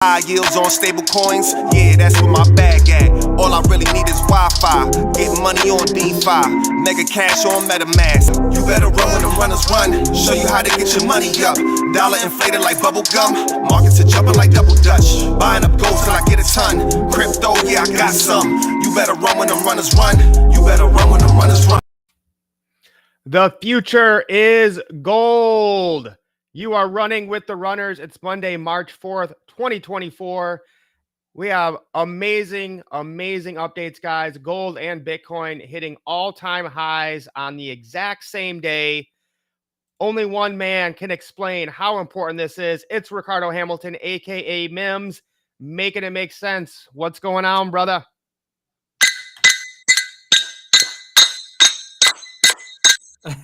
High yields on stable coins, yeah, that's where my bag at. All I really need is Wi-Fi, getting money on DeFi, mega cash on M.I.M.S. You better run when the runners run, show you how to get your money up. Dollar inflated like bubble gum, markets are jumping like double dutch. Buying up gold till I get a ton, crypto, yeah, I got some. You better run when the runners run, you better run when the runners run. The future is gold. You are running with the runners. It's Monday, March 4th, 2024. We have amazing updates, guys. Gold and Bitcoin hitting all-time highs on the exact same day. Only one man can explain how important this is. It's Ricardo Hamilton, aka M.I.M.S, making it make sense. What's going on, brother?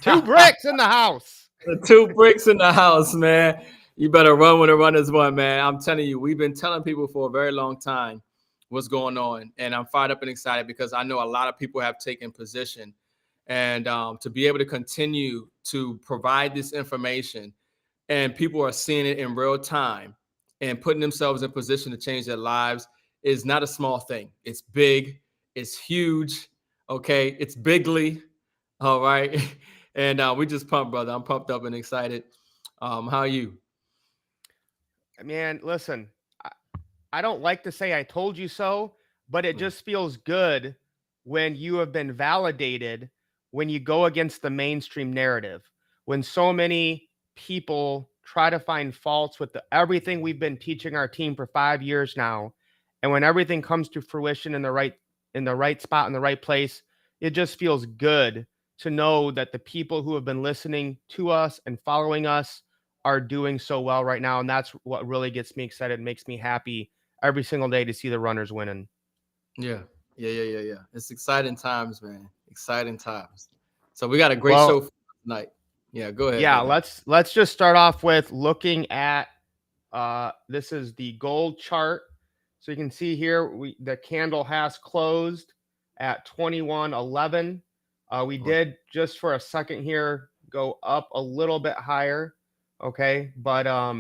Two bricks in the house. Two bricks in the house, man. You better run when the runners run, man. I'm telling you, we've been telling people for a very long time what's going on. And I'm fired up and excited because I know a lot of people have taken position. And to be able to continue to provide this information and people are seeing it in real time and putting themselves in position to change their lives is not a small thing. It's big. It's huge. Okay. It's bigly. All right. And we just pumped, brother. I'm pumped up and excited. How are you? Man, listen, I don't like to say I told you so, but it just feels good when you have been validated when you go against the mainstream narrative. When so many people try to find faults with everything we've been teaching our team for 5 years now, and when everything comes to fruition in the right spot in the right place, it just feels good to know that the people who have been listening to us and following us are doing so well right now. And that's what really gets me excited, makes me happy every single day to see the runners winning. Yeah. It's exciting times, man. Exciting times. So we got a great show for tonight. Yeah, go ahead. Yeah, let's just start off with looking at this is the gold chart. So you can see here the candle has closed at 21.11. We did just for a second here go up a little bit higher. Okay, but I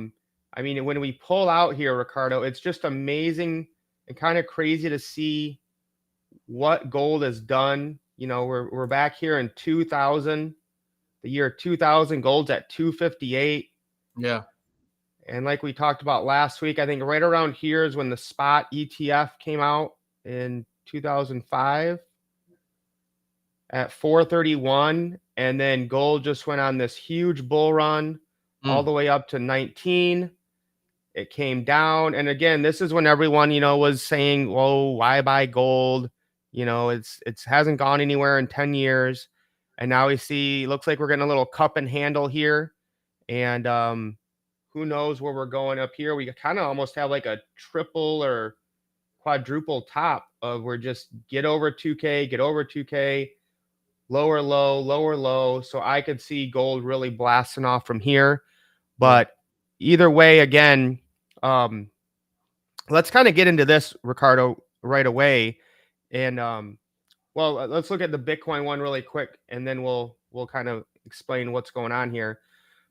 mean, when we pull out here, Ricardo, it's just amazing and kind of crazy to see what gold has done. You know, we're back here in 2000, the year 2000, gold's at 258. Yeah. And like we talked about last week, I think right around here is when the spot ETF came out in 2005 at 431. And then gold just went on this huge bull run all the way up to 19. It came down. And again, this is when everyone, was saying, whoa, why buy gold? It's hasn't gone anywhere in 10 years. And now we see, looks like we're getting a little cup and handle here. And who knows where we're going up here. We kind of almost have like a triple or quadruple top of we're just get over 2K, lower low. So I could see gold really blasting off from here. But either way, again, let's kind of get into this, Ricardo, right away. And let's look at the Bitcoin one really quick, and then we'll kind of explain what's going on here.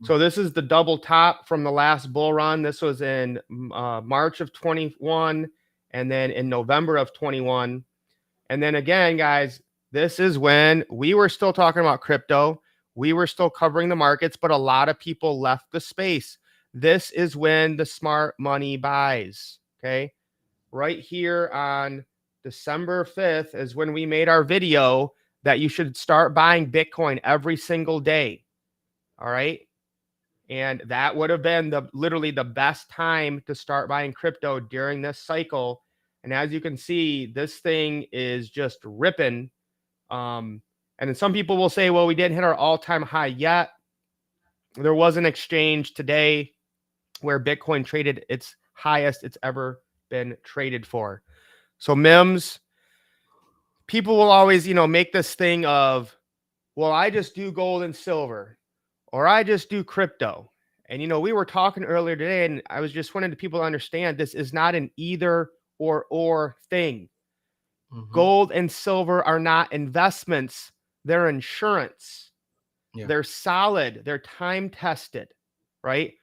So this is the double top from the last bull run. This was in March of 21, and then in November of 21. And then again, guys, this is when we were still talking about crypto. We were still covering the markets, but a lot of people left the space. This is when the smart money buys, okay? Right here on December 5th is when we made our video that you should start buying Bitcoin every single day, all right? And that would have been literally the best time to start buying crypto during this cycle. And as you can see, this thing is just ripping. And then some people will say, well, we didn't hit our all-time high yet. There was an exchange today where Bitcoin traded its highest it's ever been traded for. So M.I.M.S, people will always, make this thing of, well, I just do gold and silver, or I just do crypto. And, we were talking earlier today, and I was just wanting people to understand this is not an either or thing. Gold and silver are not investments. They're insurance. Yeah. They're solid. They're time tested, right?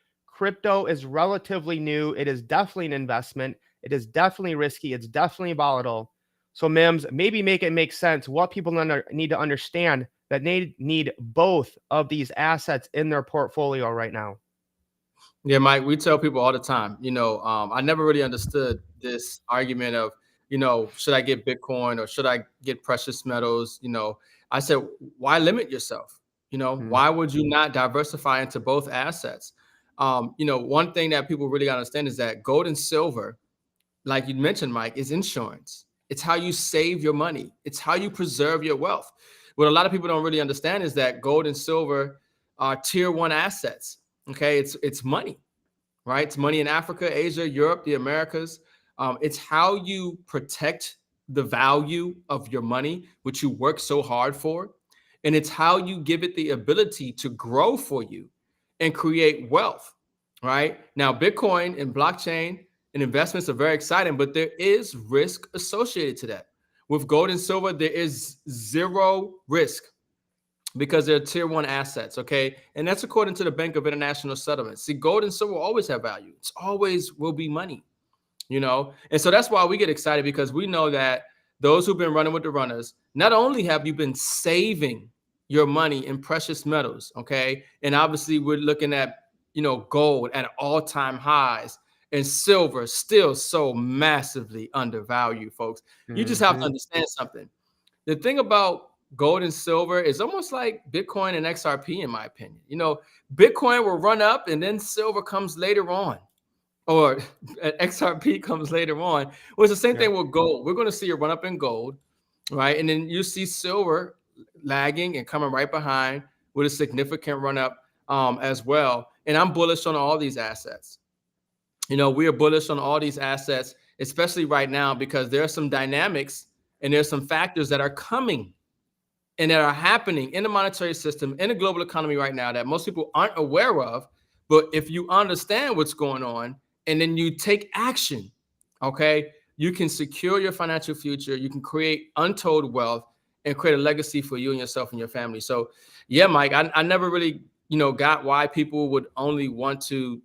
crypto is relatively new. It is definitely an investment. It is definitely risky. It's definitely volatile. So M.I.M.S, maybe make it make sense what people need to understand, that they need both of these assets in their portfolio right now. Yeah, Mike, we tell people all the time, I never really understood this argument of, should I get Bitcoin or should I get precious metals? I said, why limit yourself? Mm, Why would you not diversify into both assets? One thing that people really got to understand is that gold and silver, like you mentioned, Mike, is insurance. It's how you save your money. It's how you preserve your wealth. What a lot of people don't really understand is that gold and silver are tier one assets. Okay, it's money, right? It's money in Africa, Asia, Europe, the Americas. It's how you protect the value of your money, which you work so hard for. And it's how you give it the ability to grow for you and create wealth, right? Now, Bitcoin and blockchain and investments are very exciting, but there is risk associated to that. With gold and silver, there is zero risk because they're tier one assets, okay? And that's according to the Bank of International Settlements. See, gold and silver always have value. It's always will be money, And so that's why we get excited, because we know that those who've been running with the runners, not only have you been saving your money in precious metals, okay? And obviously we're looking at, gold at all-time highs and silver still so massively undervalued, folks. You just have to mhm. understand something. The thing about gold and silver is almost like Bitcoin and XRP, in my opinion. Bitcoin will run up and then silver comes later on, or XRP comes later on. Well, it's the same Yeah. thing with gold. We're going to see a run up in gold, right? And then you see silver lagging and coming right behind with a significant run up as well. And I'm bullish on all these assets. We are bullish on all these assets, especially right now, because there are some dynamics and there's some factors that are coming and that are happening in the monetary system, in the global economy right now that most people aren't aware of. But if you understand what's going on and then you take action, okay, you can secure your financial future. You can create untold wealth and create a legacy for you and yourself and your family. So, yeah, Mike, I never really, got why people would only want to,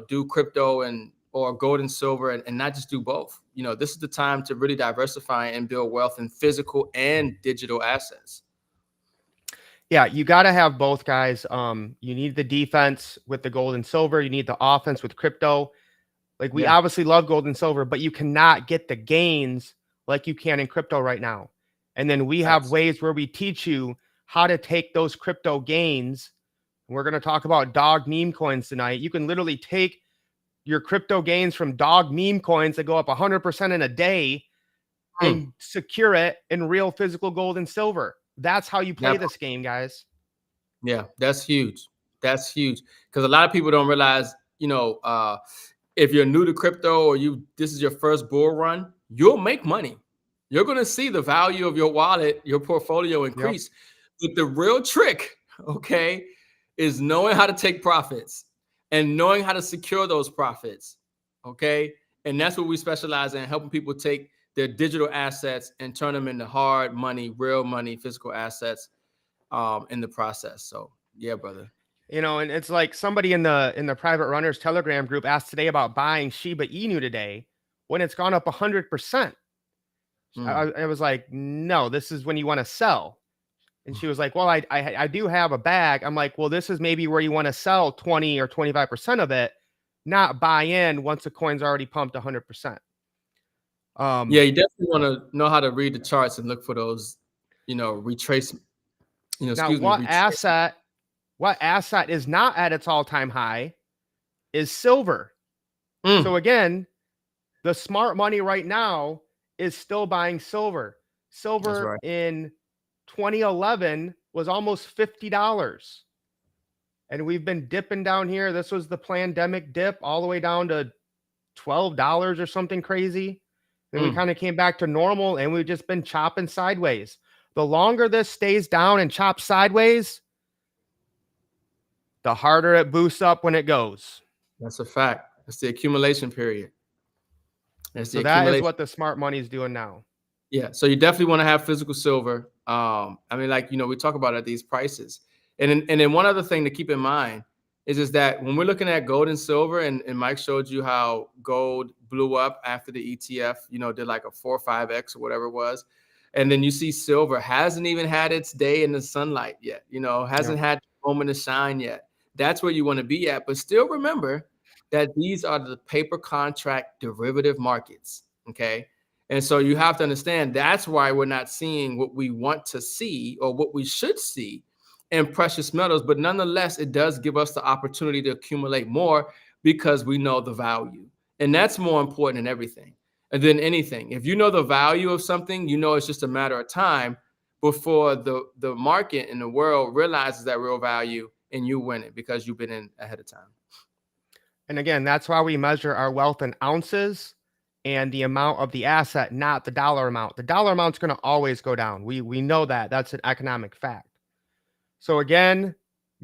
do crypto and or gold and silver and not just do both. This is the time to really diversify and build wealth in physical and digital assets. Yeah, you got to have both, guys. You need the defense with the gold and silver. You need the offense with crypto. Like, we Yeah. obviously love gold and silver, but you cannot get the gains like you can in crypto right now. And then we have Facts. ways where we teach you how to take those crypto gains. We're going to talk about dog meme coins tonight. You can literally take your crypto gains from dog meme coins that go up 100% in a day and secure it in real physical gold and silver. That's how you play Yeah. this game, guys. Yeah, that's huge. That's huge, because a lot of people don't realize, if you're new to crypto or this is your first bull run, you'll make money. You're going to see the value of your wallet, your portfolio Yep. increase. But the real trick, okay, is knowing how to take profits and knowing how to secure those profits. Okay. And that's what we specialize in, helping people take their digital assets and turn them into hard money, real money, physical assets in the process. So yeah, brother. And it's like somebody in the private runners Telegram group asked today about buying Shiba Inu today when it's gone up 100%. I was like, no, this is when you want to sell. And she was like, well, I do have a bag. I'm like, well, this is maybe where you want to sell 20 or 25% of it, not buy in once the coin's already pumped 100%. Yeah, you definitely want to know how to read the charts and look for those, retrace. Now, what asset is not at its all-time high is silver. So again, the smart money right now is still buying silver. That's Silver right. in 2011 was almost $50. And we've been dipping down here. This was the pandemic dip all the way down to $12 or something crazy. Then we kind of came back to normal and we've just been chopping sideways. The longer this stays down and chops sideways, the harder it boosts up when it goes. That's a fact. That's the accumulation period. That's the So that is accumulation. what the smart money is doing now. Yeah. So you definitely want to have physical silver. I mean, like, we talk about at these prices. And then one other thing to keep in mind is that when we're looking at gold and silver, and Mike showed you how gold blew up after the ETF, did like a 4 or 5x or whatever it was. And then you see silver hasn't even had its day in the sunlight yet, hasn't had a moment to shine yet. That's where you want to be at. But still remember that these are the paper contract derivative markets. Okay. And so you have to understand that's why we're not seeing what we want to see or what we should see in precious metals. But nonetheless, it does give us the opportunity to accumulate more because we know the value. And that's more important than everything and than anything. If you know the value of something, it's just a matter of time before the market and the world realizes that real value and you win it because you've been in ahead of time. And again, that's why we measure our wealth in ounces and the amount of the asset, not the dollar amount. The dollar amount's going to always go down. We know that. That's an economic fact. So again,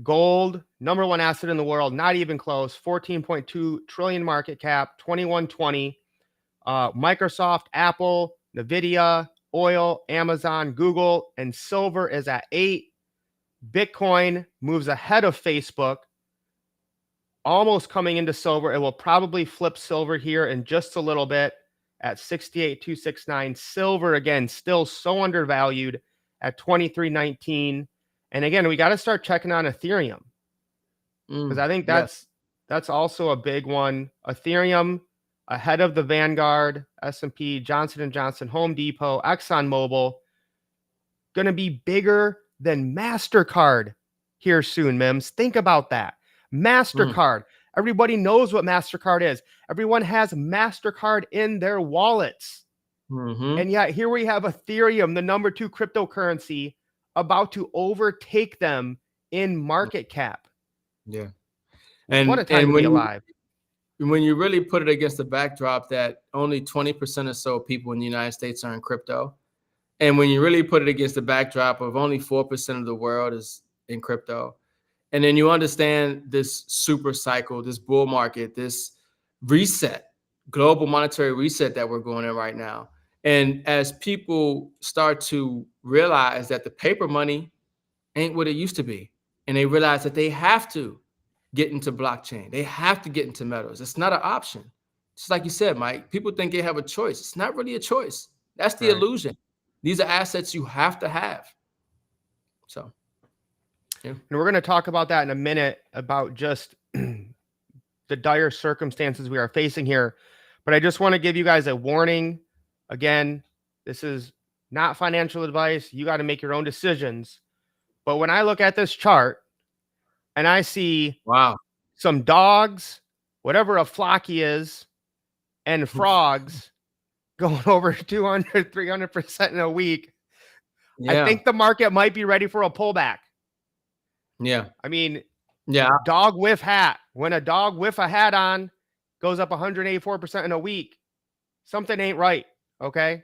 gold, number one asset in the world, not even close, 14.2 trillion market cap, 2120. Microsoft, Apple, Nvidia, oil, Amazon, Google, and silver is at 8. Bitcoin moves ahead of Facebook, almost coming into silver. It will probably flip silver here in just a little bit at 68,269. Silver, again, still so undervalued at 2319. And again, we got to start checking on Ethereum because I think that's also a big one. Ethereum ahead of the Vanguard, S&P, Johnson & Johnson, Home Depot, ExxonMobil, going to be bigger than MasterCard here soon, M.I.M.S. Think about that. MasterCard. Everybody knows what MasterCard is. Everyone has MasterCard in their wallets. And yet here we have Ethereum, the number 2 cryptocurrency, about to overtake them in market cap. Yeah. And what a time to be alive. When you really put it against the backdrop that only 20% or so people in the United States are in crypto, and when you really put it against the backdrop of only 4% of the world is in crypto, and then you understand this super cycle, this bull market, this reset, global monetary reset that we're going in right now. And as people start to realize that the paper money ain't what it used to be, and they realize that they have to get into blockchain, they have to get into metals. It's not an option. Just like you said, Mike, people think they have a choice. It's not really a choice. That's the illusion. These are assets you have to have. So, yeah. And we're going to talk about that in a minute about just the dire circumstances we are facing here. But I just want to give you guys a warning. Again, this is not financial advice. You got to make your own decisions. But when I look at this chart and I see some dogs, whatever a flocky is, and frogs going over 200, 300% in a week, I think the market might be ready for a pullback. Yeah. I mean, dog whiff hat. When a dog whiff a hat on goes up 184% in a week, something ain't right. Okay.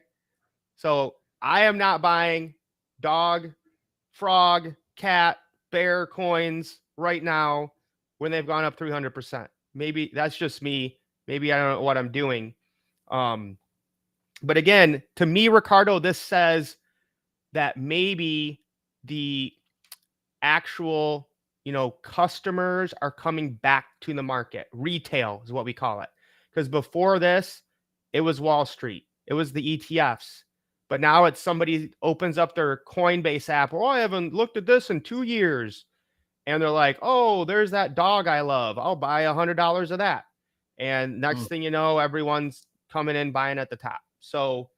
So I am not buying dog, frog, cat, bear coins right now when they've gone up 300%. Maybe that's just me. Maybe I don't know what I'm doing. But again, to me, Ricardo, this says that maybe the actual, customers are coming back to the market. Retail is what we call it. Because before this, it was Wall Street. It was the ETFs. But now it's somebody opens up their Coinbase app. Oh, I haven't looked at this in 2 years. And they're like, oh, there's that dog I love. I'll buy $100 of that. And next thing you know, everyone's coming in buying at the top. So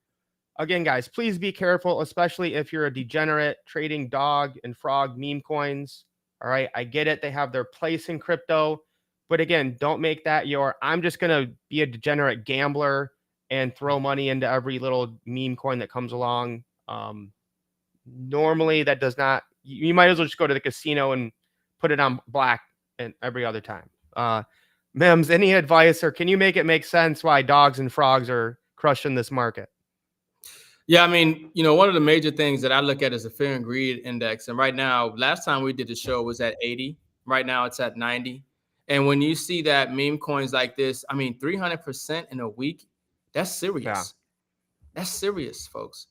again, guys, please be careful, especially if you're a degenerate trading dog and frog meme coins. All right. I get it. They have their place in crypto. But again, don't make that I'm just going to be a degenerate gambler and throw money into every little meme coin that comes along. Normally, that does not. You might as well just go to the casino and put it on black and every other time. M.I.M.S, any advice, or can you make it make sense why dogs and frogs are crushing this market? Yeah, I mean, one of the major things that I look at is the fear and greed index. And right now, last time we did the show was at 80. Right now it's at 90. And when you see that meme coins like this, I mean, 300% in a week, that's serious. Yeah. That's serious, folks.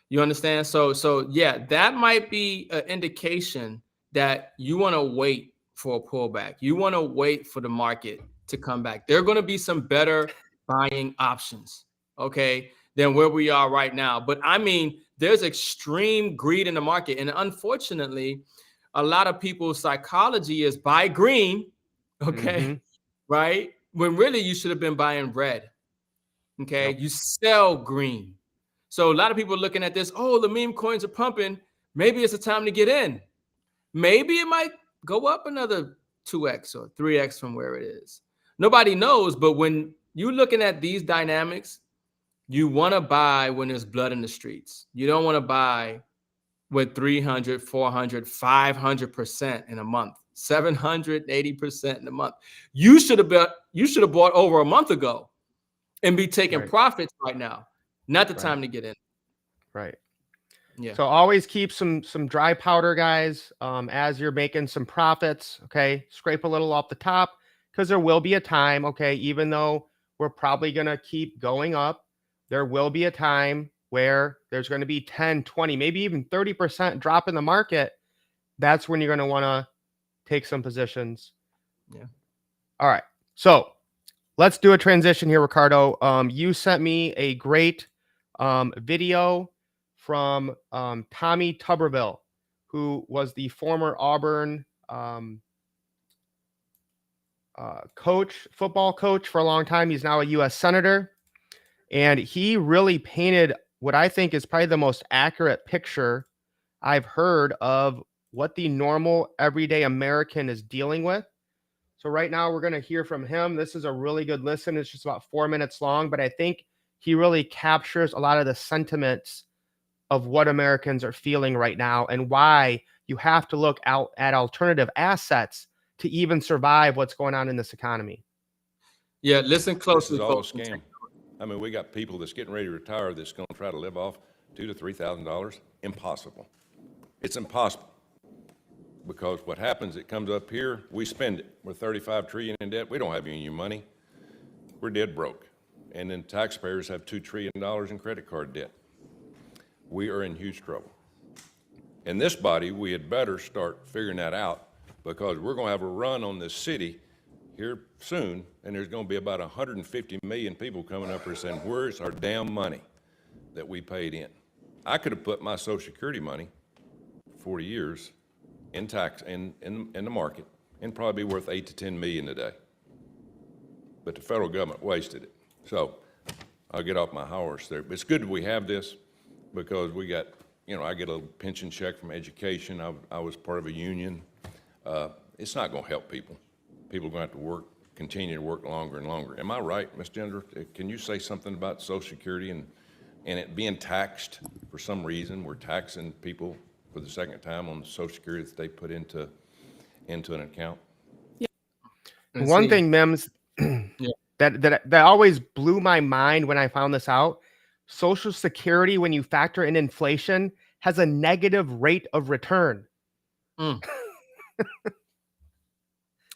You understand? So yeah, that might be an indication that you want to wait for a pullback. You want to wait for the market to come back. There are going to be some better buying options, okay, than where we are right now. But I mean, there's extreme greed in the market. And unfortunately, a lot of people's psychology is buy green, okay, right? When really you should have been buying red, okay? You sell green. So a lot of people are looking at this, oh, the meme coins are pumping. Maybe it's a time to get in. Maybe it might go up another 2x or 3x from where it is. Nobody knows, but when you're looking at these dynamics, you want to buy when there's blood in the streets. You don't want to buy with 300, 400, 500% in a month, 780% in a month. You should have bought over a month ago and be taking profits right now. Not the time to get in. Right. Yeah. So always keep some dry powder, guys, as you're making some profits. Okay. Scrape a little off the top, because there will be a time, okay, even though we're probably going to keep going up, there will be a time where there's going to be 10, 20, maybe even 30% drop in the market. That's when you're going to want to take some positions. Yeah. All right. So let's do a transition here, Ricardo. You sent me a great video from Tommy Tuberville, who was the former Auburn football coach for a long time. He's now a U.S. Senator. And he really painted what I think is probably the most accurate picture I've heard of what the normal everyday American is dealing with. So right now we're going to hear from him. This is a really good listen. It's just about 4 minutes long, but I think he really captures a lot of the sentiments of what Americans are feeling right now and why you have to look out at alternative assets to even survive what's going on in this economy. Yeah, listen closely. This is all a scam. I mean, we got people that's getting ready to retire that's going to try to live off $2,000 to $3,000. Impossible. It's impossible. Because what happens, it comes up here, we spend it. We're $35 trillion in debt. We don't have any money. We're dead broke. And then taxpayers have $2 trillion in credit card debt. We are in huge trouble. In this body, we had better start figuring that out, because we're going to have a run on this city here soon, and there's going to be about 150 million people coming up here saying, where's our damn money that we paid in? I could have put my Social Security money 40 years in tax in the market and probably be worth 8 to 10 million today. But the federal government wasted it. So I'll get off my horse there. But it's good that we have this, because we got, I get a little pension check from education. I was part of a union. It's not going to help people. People are going to have to continue to work longer and longer. Am I right, Ms. Gender? Can you say something about Social Security and it being taxed for some reason? We're taxing people for the second time on the Social Security that they put into an account. Yeah. One thing, M.I.M.S, that always blew my mind when I found this out: Social Security, when you factor in inflation, has a negative rate of return.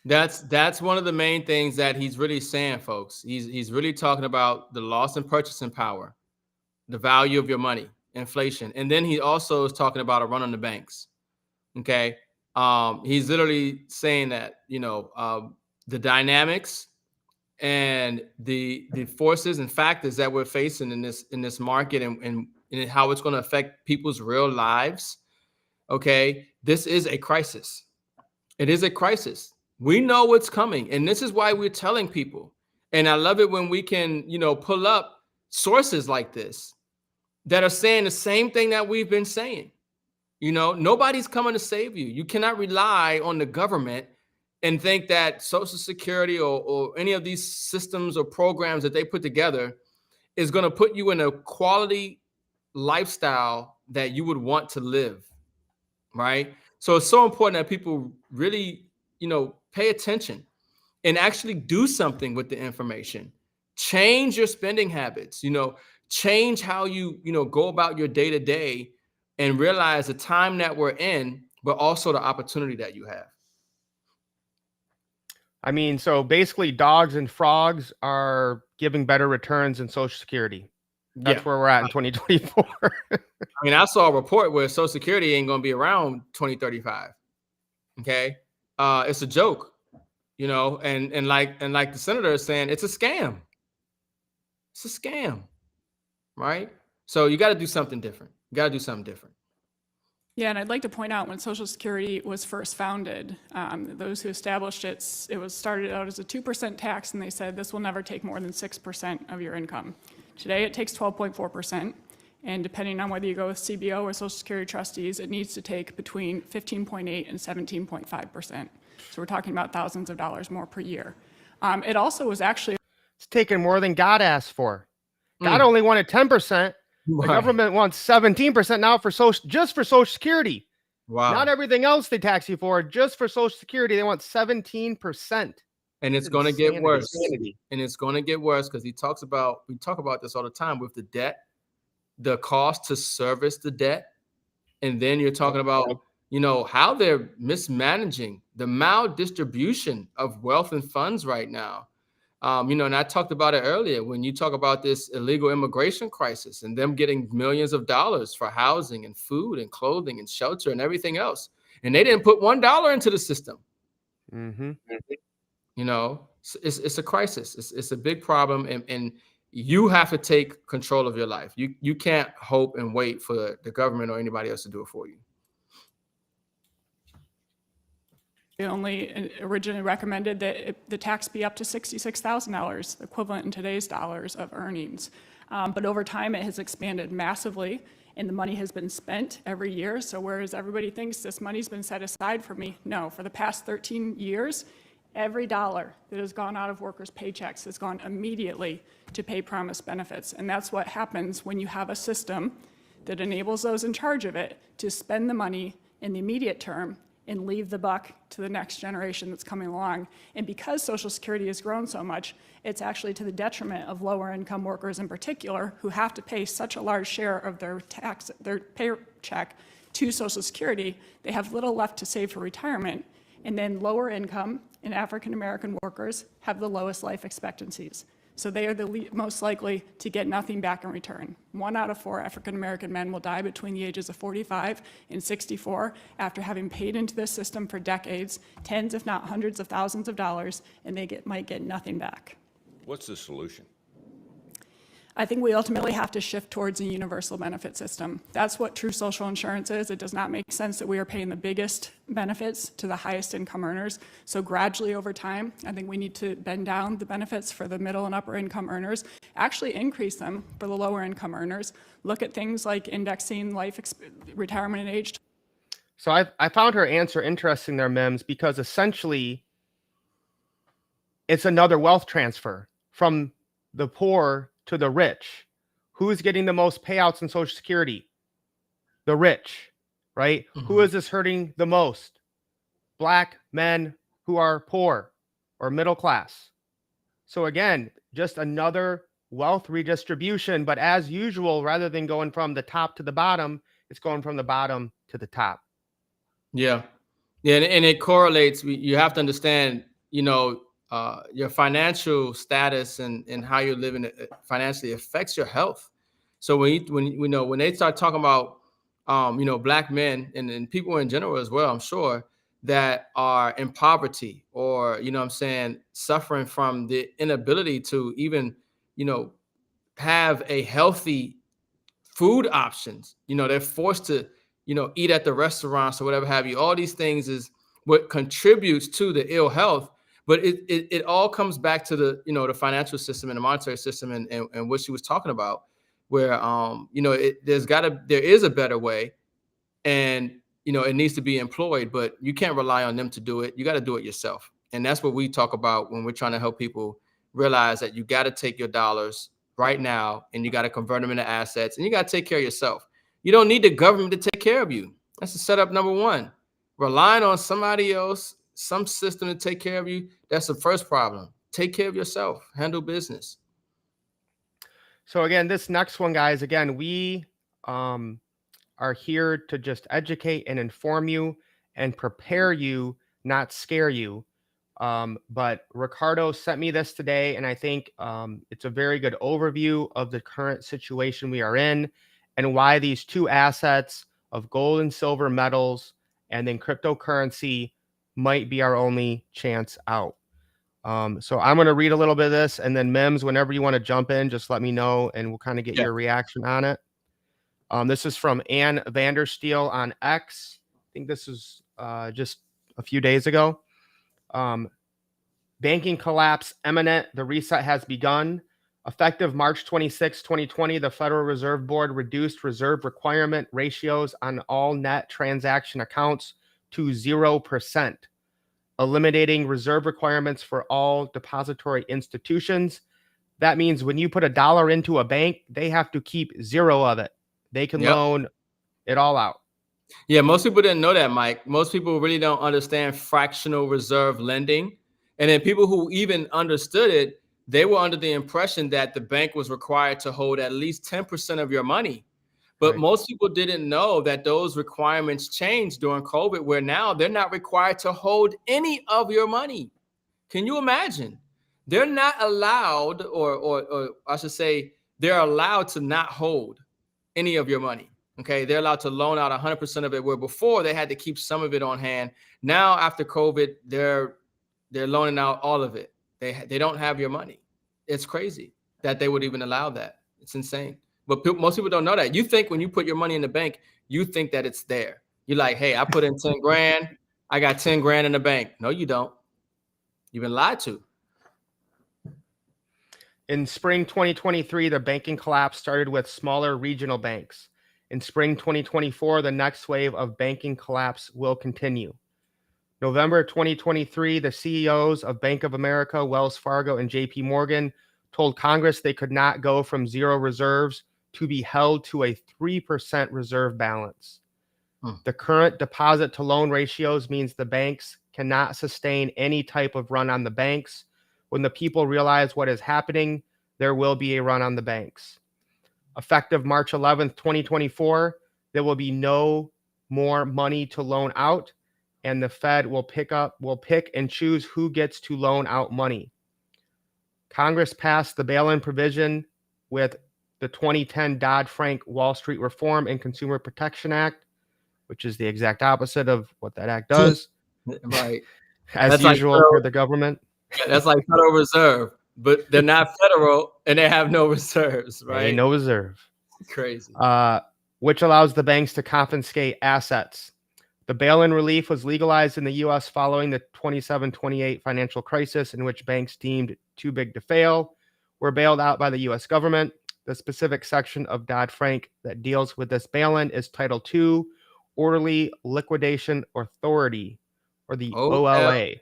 That's one of the main things that he's really saying, folks. He's really talking about the loss in purchasing power, the value of your money, inflation. And then he also is talking about a run on the banks. Okay. He's literally saying that, the dynamics and the forces and factors that we're facing in this market and how it's going to affect people's real lives. Okay. This is a crisis. It is a crisis. We know what's coming. And this is why we're telling people. And I love it when we can, pull up sources like this that are saying the same thing that we've been saying. Nobody's coming to save you. You cannot rely on the government and think that Social Security or any of these systems or programs that they put together is going to put you in a quality lifestyle that you would want to live, right? So it's so important that people really, pay attention and actually do something with the information. Change your spending habits, change how you, go about your day to day, and realize the time that we're in, but also the opportunity that you have. I mean, so basically dogs and frogs are giving better returns than Social Security. That's where we're at in 2024. I mean, I saw a report where Social Security ain't going to be around 2035. Okay. it's a joke, you know, and like the senator is saying, it's a scam. It's a scam, right? So you got to do something different. You got to do something different. Yeah, and I'd like to point out when Social Security was first founded, those who established it, it was started out as a 2% tax, and they said this will never take more than 6% of your income. Today, it takes 12.4%, and depending on whether you go with CBO or Social Security trustees, it needs to take between 15.8 and 17.5%. So we're talking about thousands of dollars more per year. It also was actually It's taking more than God asked for. God only wanted 10%. The Right. government wants 17% now for just for Social Security. Wow. Not everything else they tax you for. Just for Social Security, they want 17%. And it's going to get Insanity. worse. And it's going to get worse because we talk about this all the time with the debt, the cost to service the debt. And then you're talking about, you know, how they're mismanaging the maldistribution of wealth and funds right now. You know, and I talked about it earlier when you talk about this illegal immigration crisis and them getting millions of dollars for housing and food and clothing and shelter and everything else. And they didn't put $1 into the system. Mm-hmm. You know, it's a crisis. It's a big problem. And you have to take control of your life. You can't hope and wait for the government or anybody else to do it for you. only originally recommended that the tax be up to $66,000, equivalent in today's dollars of earnings. But over time, it has expanded massively, and the money has been spent every year. So whereas everybody thinks this money's been set aside for me, no, for the past 13 years, every dollar that has gone out of workers' paychecks has gone immediately to pay promised benefits. And that's what happens when you have a system that enables those in charge of it to spend the money in the immediate term and leave the buck to the next generation that's coming along. And because Social Security has grown so much, it's actually to the detriment of lower income workers in particular, who have to pay such a large share of their paycheck to Social Security, they have little left to save for retirement. And then lower income and African American workers have the lowest life expectancies. So they are the most likely to get nothing back in return. 1 out of 4 African American men will die between the ages of 45 and 64 after having paid into this system for decades, tens if not hundreds of thousands of dollars, and they might get nothing back. What's the solution? I think we ultimately have to shift towards a universal benefit system. That's what true social insurance is. It does not make sense that we are paying the biggest benefits to the highest income earners. So gradually over time, I think we need to bend down the benefits for the middle and upper income earners, actually increase them for the lower income earners. Look at things like indexing retirement and age. So I found her answer interesting there, M.I.M.S, because essentially it's another wealth transfer from the poor to the rich. Who's getting the most payouts in Social Security? The rich, right? Mm-hmm. Who is this hurting the most? Black men who are poor or middle class. So again, just another wealth redistribution, but as usual, rather than going from the top to the bottom, it's going from the bottom to the top. Yeah. Yeah. And it correlates. You have to understand, you know, your financial status and how you're living financially affects your health. So when they start talking about, you know, black men and people in general as well, I'm sure, that are in poverty or, you know what I'm saying, suffering from the inability to even, you know, have a healthy food options. You know, they're forced to, you know, eat at the restaurants or whatever have you. All these things is what contributes to the ill health. But it all comes back to the, you know, the financial system and the monetary system and what she was talking about, where you know, there is a better way, and you know, it needs to be employed, but you can't rely on them to do it. You got to do it yourself. And that's what we talk about when we're trying to help people realize that you got to take your dollars right now and you got to convert them into assets and you got to take care of yourself. You don't need the government to take care of you. That's the setup number one. Relying on somebody else, some system to take care of you, that's the first problem. Take care of yourself, handle business. So again, this next one, guys, again, we are here to just educate and inform you and prepare you, not scare you. But Ricardo sent me this today, and I think it's a very good overview of the current situation we are in and why these two assets of gold and silver metals and then cryptocurrency might be our only chance out. So I'm going to read a little bit of this, and then M.I.M.S, whenever you want to jump in, just let me know, and we'll kind of get Yeah. your reaction on it. This is from Ann Vandersteel on X. I think this is just a few days ago. Banking collapse imminent. The reset has begun. Effective March 26, 2020, the Federal Reserve Board reduced reserve requirement ratios on all net transaction accounts to 0%, eliminating reserve requirements for all depository institutions. That means when you put $1 into a bank, they have to keep 0 of it. They can Yep. loan it all out. Yeah, most people didn't know that, Mike. Most people really don't understand fractional reserve lending. And then people who even understood it, they were under the impression that the bank was required to hold at least 10% of your money. But Right. most people didn't know that those requirements changed during COVID, where now they're not required to hold any of your money. Can you imagine? They're not allowed, or I should say, they're allowed to not hold any of your money. Okay, they're allowed to loan out 100% of it, where before they had to keep some of it on hand. Now, after COVID, they're loaning out all of it. They don't have your money. It's crazy that they would even allow that. It's insane. But most people don't know that. You think when you put your money in the bank, you think that it's there. You're like, hey, I put in 10 grand. I got 10 grand in the bank. No, you don't. You've been lied to. In spring 2023, the banking collapse started with smaller regional banks. In spring 2024, the next wave of banking collapse will continue. November 2023, the CEOs of Bank of America, Wells Fargo, and JP Morgan told Congress they could not go from 0 reserves to be held to a 3% reserve balance. The current deposit to loan ratios means the banks cannot sustain any type of run on the banks. When the people realize what is happening, there will be a run on the banks. Effective March 11th, 2024, there will be no more money to loan out, and the Fed will pick and choose who gets to loan out money. Congress passed the bail-in provision with the 2010 Dodd-Frank Wall Street Reform and Consumer Protection Act, which is the exact opposite of what that act does. Right. As That's usual like for the government. that's like Federal Reserve, but they're not federal and they have no reserves, right? No reserve. Crazy. Which allows the banks to confiscate assets. The bail-in relief was legalized in the U.S. following the 27-28 financial crisis, in which banks deemed too big to fail were bailed out by the U.S. government. The specific section of Dodd-Frank that deals with this bail-in is Title II, Orderly Liquidation Authority, or the OLA.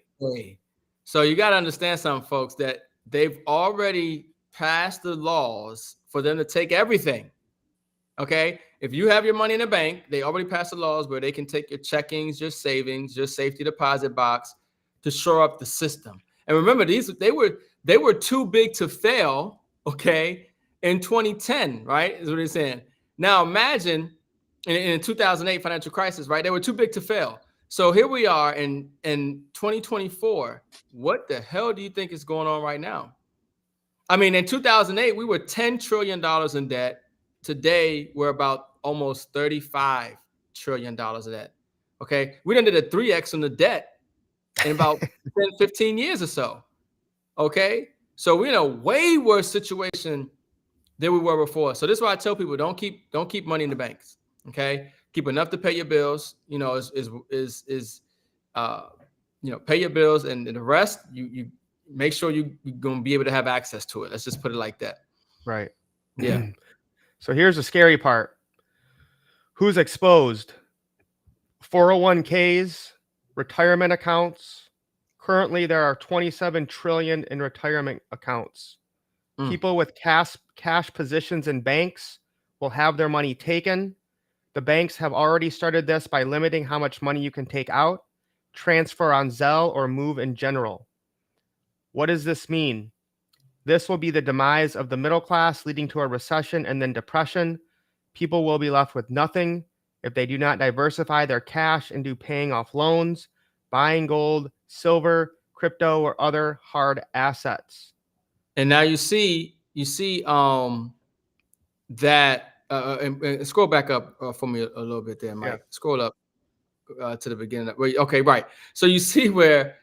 So you got to understand something, folks, that they've already passed the laws for them to take everything. Okay. If you have your money in a bank, they already passed the laws where they can take your checkings, your savings, your safety deposit box to shore up the system. And remember, they were too big to fail. Okay. In 2010, right? Is what he's saying. Now imagine in 2008 financial crisis, right? They were too big to fail. So here we are in 2024. What the hell do you think is going on right now? I mean, in 2008, we were $10 trillion in debt. Today, we're about almost $35 trillion of debt. Okay. We done did a 3x on the debt in about 10, 15 years or so. Okay. So we're in a way worse situation than we were before. So this is why I tell people don't keep money in the banks. Okay. Keep enough to pay your bills, pay your bills, and the rest you make sure you're going to be able to have access to it. Let's just put it like that. Right. Yeah. So here's the scary part. Who's exposed? 401ks, retirement accounts. Currently, there are 27 trillion in retirement accounts. People with cash positions in banks will have their money taken. The banks have already started this by limiting how much money you can take out, transfer on Zelle, or move in general. What does this mean? This will be the demise of the middle class, leading to a recession and then depression. People will be left with nothing if they do not diversify their cash into paying off loans, buying gold, silver, crypto, or other hard assets. And now you see that and scroll back up for me a little bit there, Mike. Yeah. Scroll up. to the beginning. Okay, right. So you see where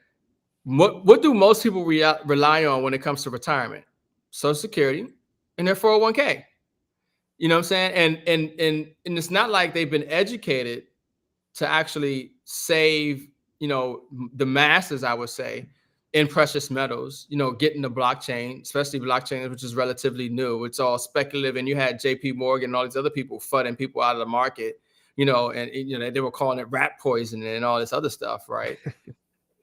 what do most people rely on when it comes to retirement? Social Security and their 401k. You know what I'm saying? And it's not like they've been educated to actually save, the masses, I would say, in precious metals, getting the blockchain, especially blockchain, which is relatively new. It's all speculative. And you had JP Morgan and all these other people flooding people out of the market, and they were calling it rat poison and all this other stuff, right?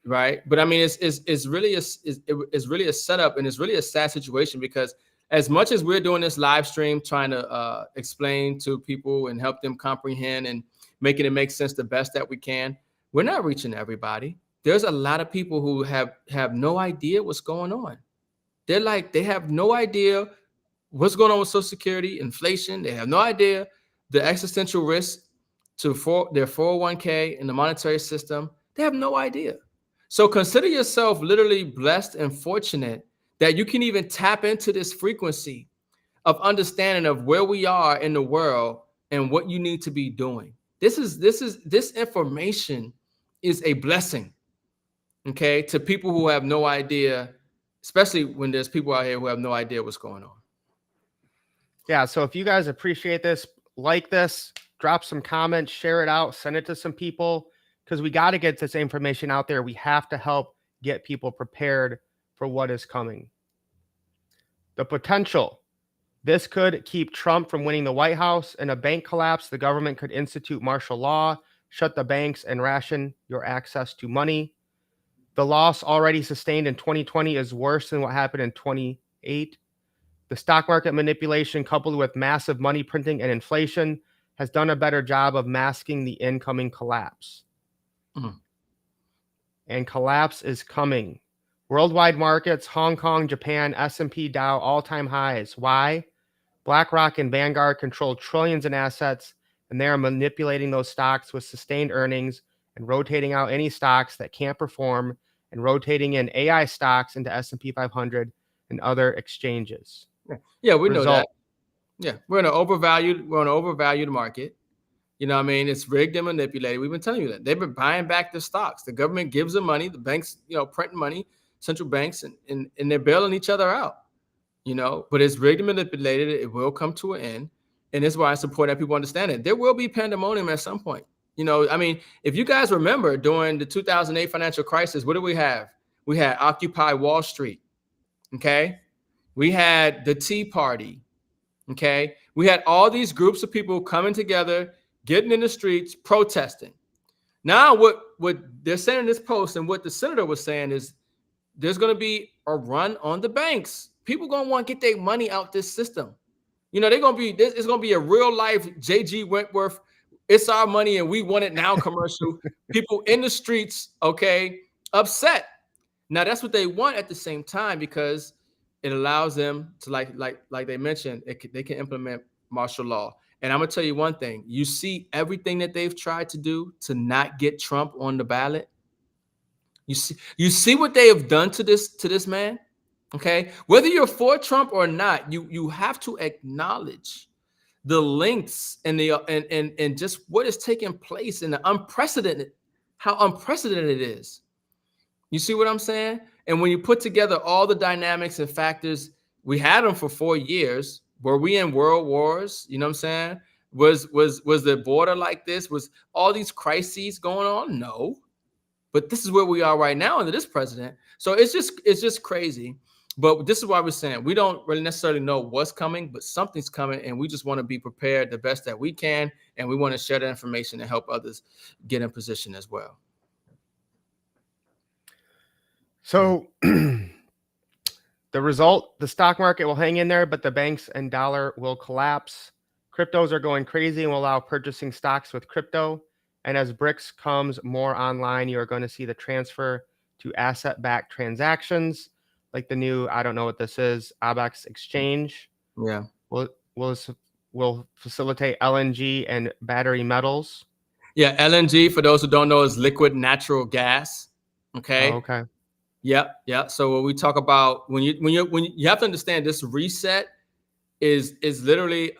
Right. But I mean, it's really a setup, and it's really a sad situation, because as much as we're doing this live stream, trying to explain to people and help them comprehend and making it make sense the best that we can, we're not reaching everybody. There's a lot of people who have no idea what's going on. They have no idea what's going on with Social Security, inflation. They have no idea the existential risk to their 401k in the monetary system. They have no idea. So consider yourself literally blessed and fortunate that you can even tap into this frequency of understanding of where we are in the world and what you need to be doing. This information is a blessing, okay, to people who have no idea, especially when there's people out here who have no idea what's going on. Yeah, so if you guys appreciate this, like this, drop some comments, share it out, send it to some people, because we got to get this information out there. We have to help get people prepared for what is coming. The potential. This could keep Trump from winning the White House. In a bank collapse, the government could institute martial law, shut the banks, and ration your access to money. The loss already sustained in 2020 is worse than what happened in 2008. The stock market manipulation, coupled with massive money printing and inflation, has done a better job of masking the incoming collapse. And collapse is coming. Worldwide markets, Hong Kong, Japan, S&P, Dow, all-time highs. Why? BlackRock and Vanguard control trillions in assets, and they are manipulating those stocks with sustained earnings and rotating out any stocks that can't perform and rotating in AI stocks into S&P 500 and other exchanges. Yeah, we know that. Yeah, we're in an overvalued market. You know what I mean? It's rigged and manipulated. We've been telling you that. They've been buying back the stocks. The government gives them money. The banks, printing money, central banks, and they're bailing each other out, But it's rigged and manipulated. It will come to an end. And this is why I support that people understand it. There will be pandemonium at some point. I mean, if you guys remember during the 2008 financial crisis, what did we have? We had Occupy Wall Street, okay? We had the Tea Party, okay? We had all these groups of people coming together, getting in the streets, protesting. Now, what they're saying in this post and what the senator was saying is there's going to be a run on the banks. People going to want to get their money out this system. It's going to be a real life J.G. Wentworth, it's our money and we want it now commercial. People in the streets, okay, upset. Now, that's what they want at the same time, because it allows them to, like they mentioned, they can implement martial law. And I'm gonna tell you one thing: you see everything that they've tried to do to not get Trump on the ballot. You see what they have done to this man. Okay, whether you're for Trump or not, you have to acknowledge the lengths and and just what is taking place and how unprecedented it is. You see what I'm saying? And when you put together all the dynamics and factors, we had them for 4 years. Were we in world wars? You know what I'm saying? Was the border like this? Was all these crises going on? No. But this is where we are right now under this president. So it's just crazy. But this is why we're saying we don't really necessarily know what's coming, but something's coming, and we just want to be prepared the best that we can, and we want to share that information and help others get in position as well. So the result, the stock market will hang in there, but the banks and dollar will collapse. Cryptos are going crazy and will allow purchasing stocks with crypto. And as BRICS comes more online, you are going to see the transfer to asset-backed transactions, like the new, I don't know what this is, ABAX exchange. Yeah. Will facilitate LNG and battery metals. Yeah, LNG, for those who don't know, is liquid natural gas. Okay. Oh, okay. Yeah. So when we talk about when you have to understand, this reset is literally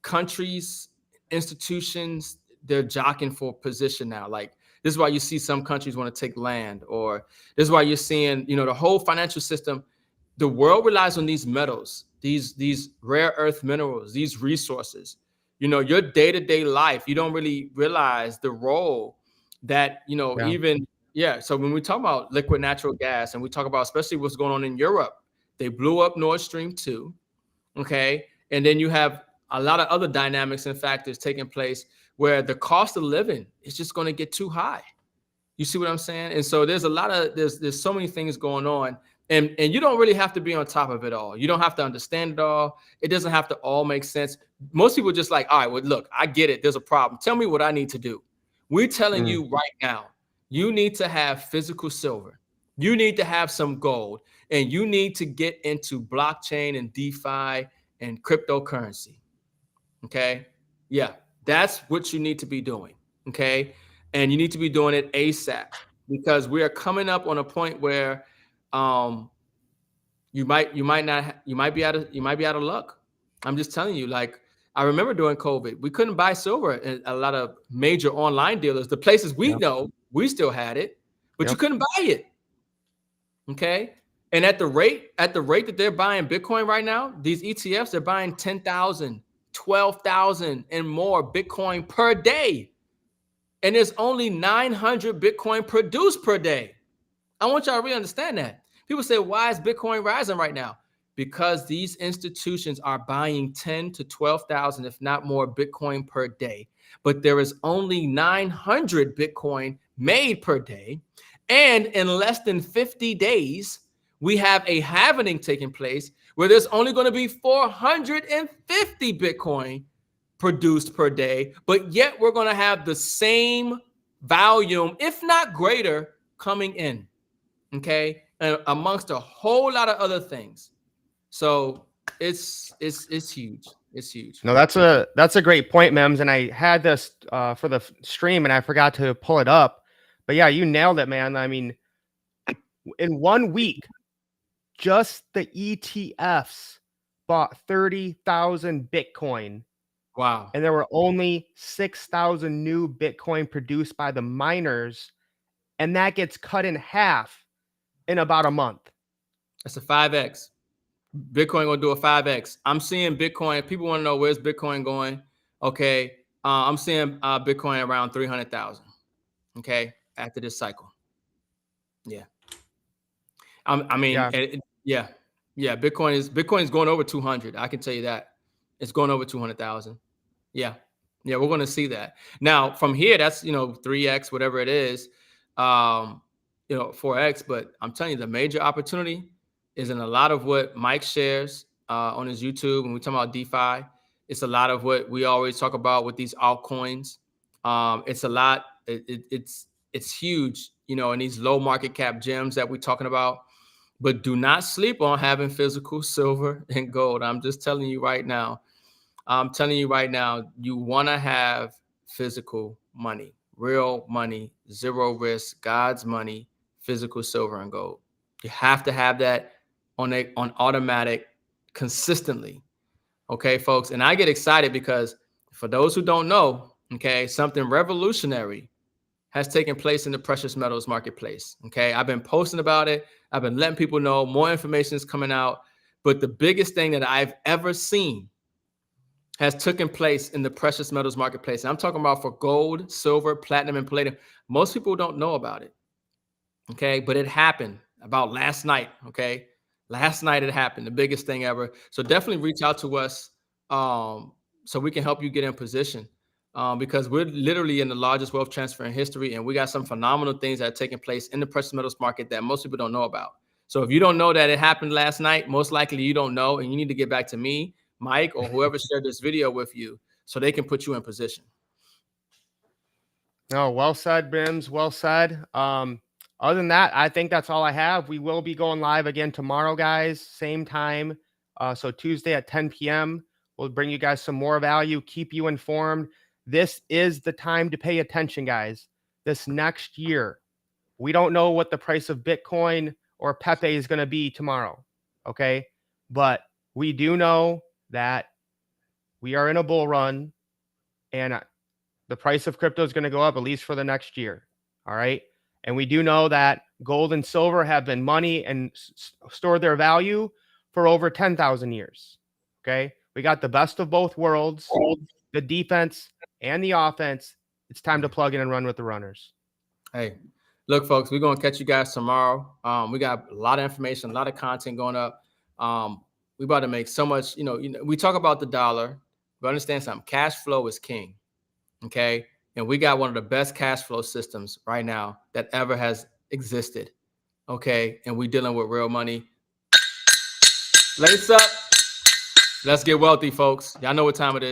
countries, institutions, they're jockeying for position now. Like this is why you see some countries want to take land, or this is why you're seeing, you know, the whole financial system. The world relies on these metals, these rare earth minerals, these resources. You know, your day-to-day life, you don't really realize the role that, you know, Yeah. even, yeah. So when we talk about liquid natural gas and we talk about especially what's going on in Europe, they blew up Nord Stream 2. Okay. And then you have a lot of other dynamics and factors taking place where the cost of living is just going to get too high. You see what I'm saying? And so there's a lot of there's so many things going on, and you don't really have to be on top of it all. You don't have to understand it all. It doesn't have to all make sense. Most people just like, all right, well, look, I get it. There's a problem. Tell me what I need to do. We're telling you right now, you need to have physical silver. You need to have some gold, and you need to get into blockchain and DeFi and cryptocurrency. Okay. Yeah. That's what you need to be doing. Okay. And you need to be doing it ASAP, because we are coming up on a point where you might be out of luck. I'm just telling you, like, I remember during COVID, we couldn't buy silver at a lot of major online dealers. The places we know, we still had it, but you couldn't buy it. Okay. And at the rate that they're buying Bitcoin right now, these ETFs, they're buying 10,000, 12,000 and more Bitcoin per day. And there's only 900 Bitcoin produced per day. I want y'all to really understand that. People say, why is Bitcoin rising right now? Because these institutions are buying 10 to 12,000, if not more, Bitcoin per day. But there is only 900 Bitcoin made per day. And in less than 50 days, we have a halving taking place where there's only going to be 450 Bitcoin produced per day, but yet we're going to have the same volume, if not greater, coming in. Okay, and amongst a whole lot of other things. So it's huge. It's huge. No, that's a great point, Mems. And I had this for the stream, and I forgot to pull it up. But yeah, you nailed it, man. I mean, in 1 week, just the ETFs bought 30,000 Bitcoin. Wow. And there were only 6,000 new Bitcoin produced by the miners. And that gets cut in half in about a month. That's a 5x. Bitcoin gonna do a 5x. I'm seeing Bitcoin. People want to know, where's Bitcoin going? Okay, I'm seeing Bitcoin around 300,000. Okay, after this cycle. Yeah. I mean, Yeah. yeah. Bitcoin is going over 200. I can tell you that. It's going over 200,000. Yeah. Yeah, we're going to see that. Now, from here, that's, 3x, whatever it is, 4x. But I'm telling you, the major opportunity is in a lot of what Mike shares on his YouTube. When we talk about DeFi, it's a lot of what we always talk about with these altcoins. It's a lot. It's huge, in these low market cap gems that we're talking about. But do not sleep on having physical silver and gold. I'm just telling you right now. You want to have physical money, real money, zero risk, God's money, physical silver and gold. You have to have that on automatic consistently. Okay, folks. And I get excited because for those who don't know, okay, something revolutionary has taken place in the precious metals marketplace. Okay, I've been posting about it. I've been letting people know more information is coming out. But the biggest thing that I've ever seen has taken place in the precious metals marketplace. And I'm talking about for gold, silver, platinum, and palladium. Most people don't know about it. Okay, but it happened about last night. Okay, last night it happened, the biggest thing ever. So definitely reach out to us so we can help you get in position. Because we're literally in the largest wealth transfer in history, and we got some phenomenal things that are taking place in the precious metals market that most people don't know about. So if you don't know that it happened last night, most likely you don't know, and you need to get back to me, Mike, or whoever shared this video with you so they can put you in position. No, well said, Bims. Well said. Other than that, I think that's all I have. We will be going live again tomorrow, guys. Same time. So Tuesday at 10 p.m. We'll bring you guys some more value, keep you informed. This is the time to pay attention, guys. This next year, we don't know what the price of Bitcoin or Pepe is going to be tomorrow. Okay. But we do know that we are in a bull run, and The price of crypto is going to go up at least for the next year. All right. And we do know that gold and silver have been money and stored their value for over 10,000 years. Okay. We got the best of both worlds, the defense and the offense. It's time to plug in and run with the runners. Hey, look, folks, we're going to catch you guys tomorrow. We got a lot of information, a lot of content going up. We about to make so much, we talk about the dollar, but understand something. Cash flow is king. Okay. And we got one of the best cash flow systems right now that ever has existed. Okay. And we dealing with real money. Lace up. Let's get wealthy, folks. Y'all know what time it is.